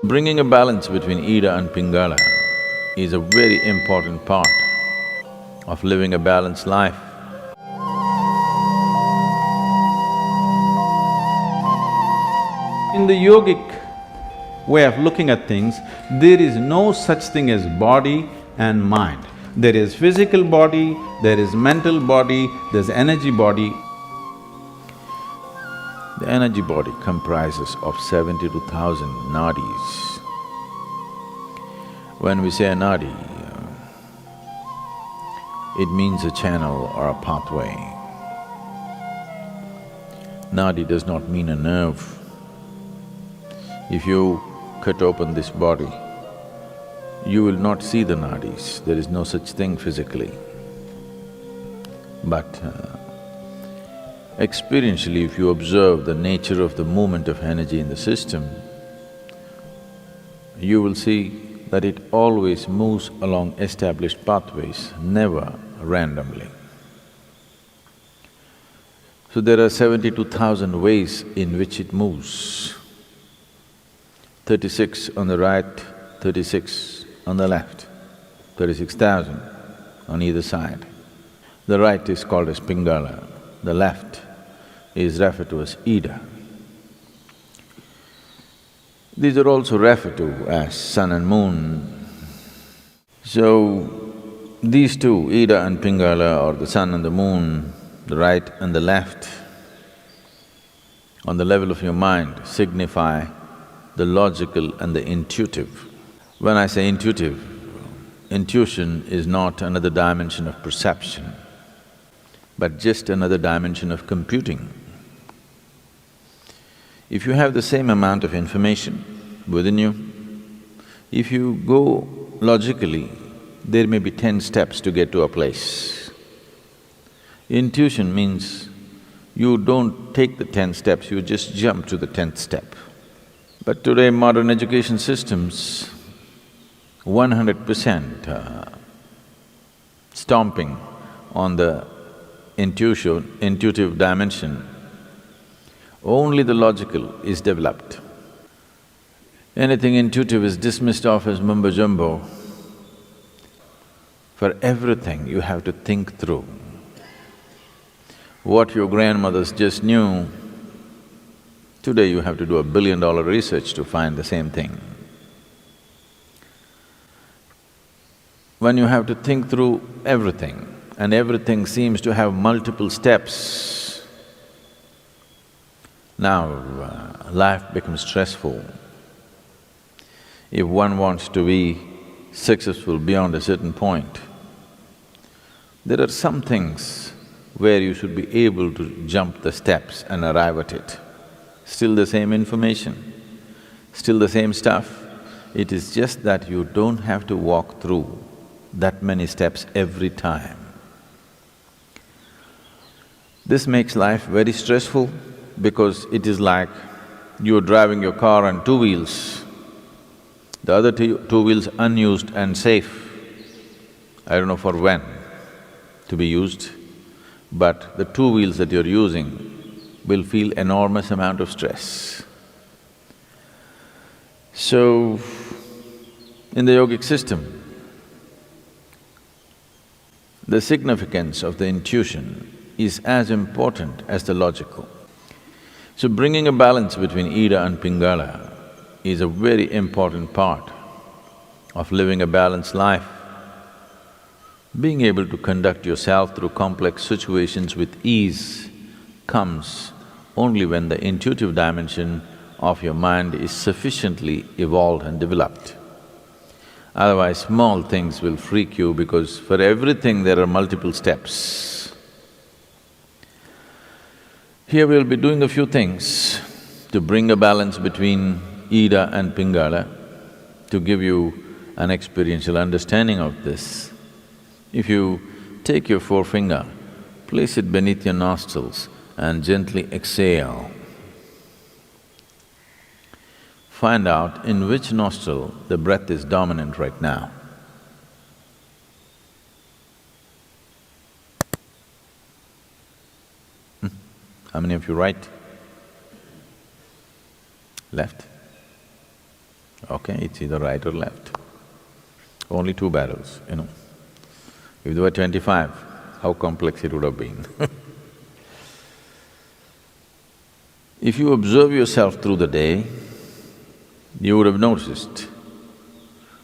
Bringing a balance between Ida and Pingala is a very important part of living a balanced life. In the yogic way of looking at things, there is no such thing as body and mind. There is physical body, there is mental body, there's energy body. The energy body comprises of 72,000 nadis. When we say a nadi, it means a channel or a pathway. Nadi does not mean a nerve. If you cut open this body, you will not see the nadis, there is no such thing physically. But experientially, if you observe the nature of the movement of energy in the system, you will see that it always moves along established pathways, never randomly. So there are 72,000 ways in which it moves. 36 on the right, 36 on the left, 36,000 on either side. The right is called as Pingala, the left is referred to as Ida. These are also referred to as sun and moon. So, these two, Ida and Pingala, or the sun and the moon, the right and the left, on the level of your mind, signify the logical and the intuitive. When I say intuitive, intuition is not another dimension of perception, but just another dimension of computing. If you have the same amount of information within you, if you go logically, there may be 10 steps to get to a place. Intuition means you don't take the 10 steps, you just jump to the 10th step. But today modern education systems, 100% stomping on the intuitive dimension, only the logical is developed. Anything intuitive is dismissed off as mumbo-jumbo. For everything you have to think through. What your grandmothers just knew, today you have to do $1 billion research to find the same thing. When you have to think through everything, and everything seems to have multiple steps, now life becomes stressful. If one wants to be successful beyond a certain point, there are some things where you should be able to jump the steps and arrive at it. Still the same information, still the same stuff, it is just that you don't have to walk through that many steps every time. This makes life very stressful because it is like you're driving your car on two wheels, the other two wheels unused and safe. I don't know for when to be used, but the two wheels that you're using will feel enormous amount of stress. So, in the yogic system, the significance of the intuition is as important as the logical. So bringing a balance between Ida and Pingala is a very important part of living a balanced life. Being able to conduct yourself through complex situations with ease comes only when the intuitive dimension of your mind is sufficiently evolved and developed. Otherwise, small things will freak you because for everything there are multiple steps. Here we'll be doing a few things to bring a balance between Ida and Pingala, to give you an experiential understanding of this. If you take your forefinger, place it beneath your nostrils and gently exhale. Find out in which nostril the breath is dominant right now. How many of you right? Left? Okay, it's either right or left. Only two barrels, you know. If there were 25, how complex it would have been. If you observe yourself through the day, you would have noticed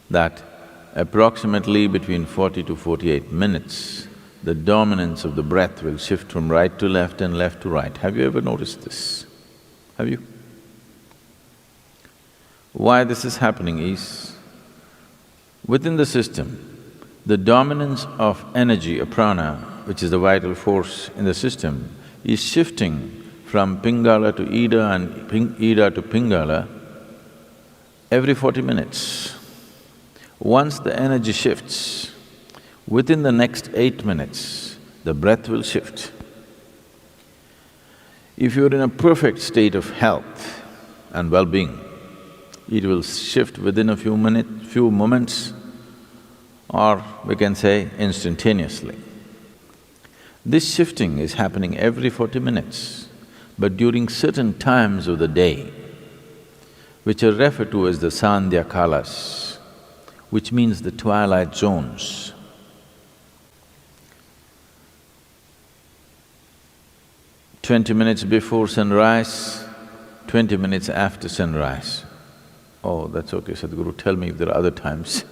that approximately between 40 to 48 minutes, the dominance of the breath will shift from right to left and left to right. Have you ever noticed this? Have you? Why this is happening is, within the system, the dominance of energy, or prana, which is the vital force in the system, is shifting from Pingala to Ida and Ida to Pingala every 40 minutes. Once the energy shifts, within the next 8 minutes, the breath will shift. If you're in a perfect state of health and well-being, it will shift within a few moments, or we can say instantaneously. This shifting is happening every 40 minutes, but during certain times of the day, which are referred to as the Sandhya Kalas, which means the twilight zones. 20 minutes before sunrise, 20 minutes after sunrise. Oh, that's okay, Sadhguru, tell me if there are other times.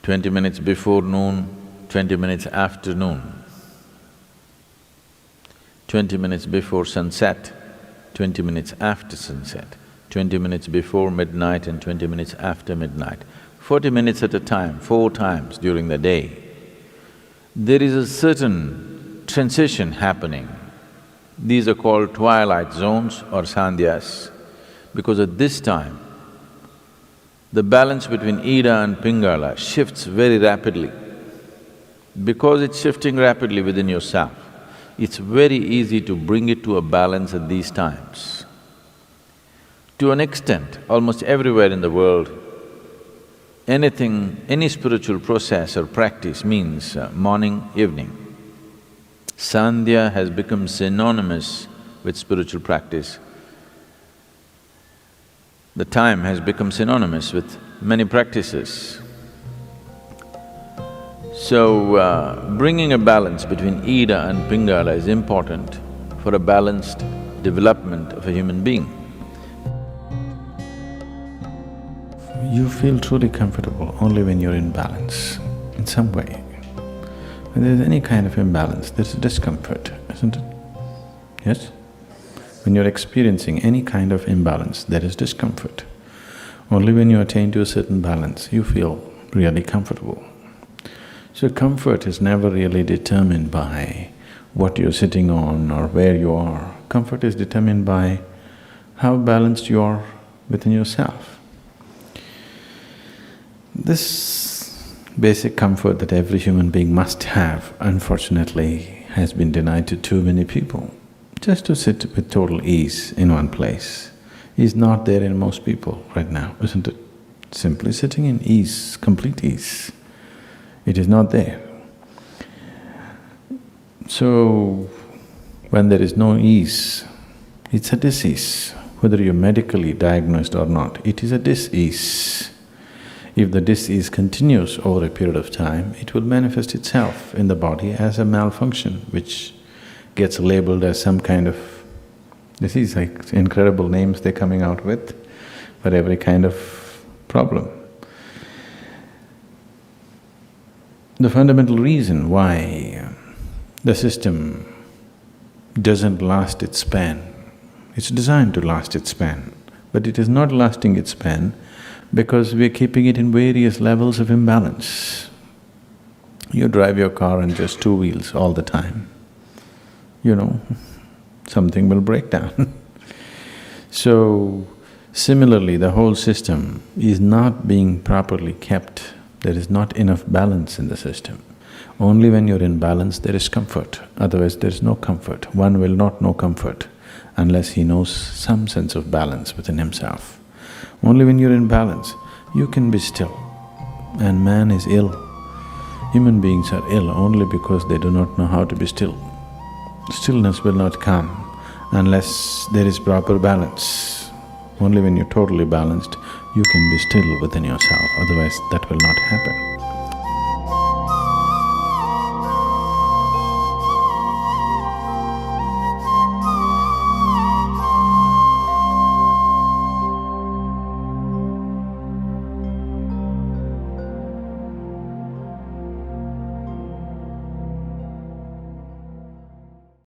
20 minutes before noon, 20 minutes after noon. 20 minutes before sunset, 20 minutes after sunset, 20 minutes before midnight and 20 minutes after midnight. 40 minutes at a time, 4 times during the day. There is a certain transition happening. These are called twilight zones or sandhyas, because at this time, the balance between Ida and Pingala shifts very rapidly. Because it's shifting rapidly within yourself, it's very easy to bring it to a balance at these times. To an extent, almost everywhere in the world, any spiritual process or practice means morning, evening. Sandhya has become synonymous with spiritual practice. The time has become synonymous with many practices. So, bringing a balance between Ida and Pingala is important for a balanced development of a human being. You feel truly comfortable only when you're in balance, in some way. When there's any kind of imbalance, there's discomfort, isn't it? Yes? When you're experiencing any kind of imbalance, there is discomfort. Only when you attain to a certain balance, you feel really comfortable. So comfort is never really determined by what you're sitting on or where you are. Comfort is determined by how balanced you are within yourself. This basic comfort that every human being must have, unfortunately, has been denied to too many people. Just to sit with total ease in one place is not there in most people right now, isn't it? Simply sitting in ease, complete ease, it is not there. So, when there is no ease, it's a disease. Whether you're medically diagnosed or not, it is a dis-ease. If the dis-ease continues over a period of time, it will manifest itself in the body as a malfunction, which gets labeled as some kind of… This is like incredible names they're coming out with for every kind of problem. The fundamental reason why the system doesn't last its span, it's designed to last its span, but it is not lasting its span because we're keeping it in various levels of imbalance. You drive your car on just 2 wheels all the time, you know, something will break down. So, similarly, the whole system is not being properly kept. There is not enough balance in the system. Only when you're in balance, there is comfort, otherwise there is no comfort. One will not know comfort unless he knows some sense of balance within himself. Only when you're in balance, you can be still. And man is ill. Human beings are ill only because they do not know how to be still. Stillness will not come unless there is proper balance. Only when you're totally balanced, you can be still within yourself, otherwise that will not happen.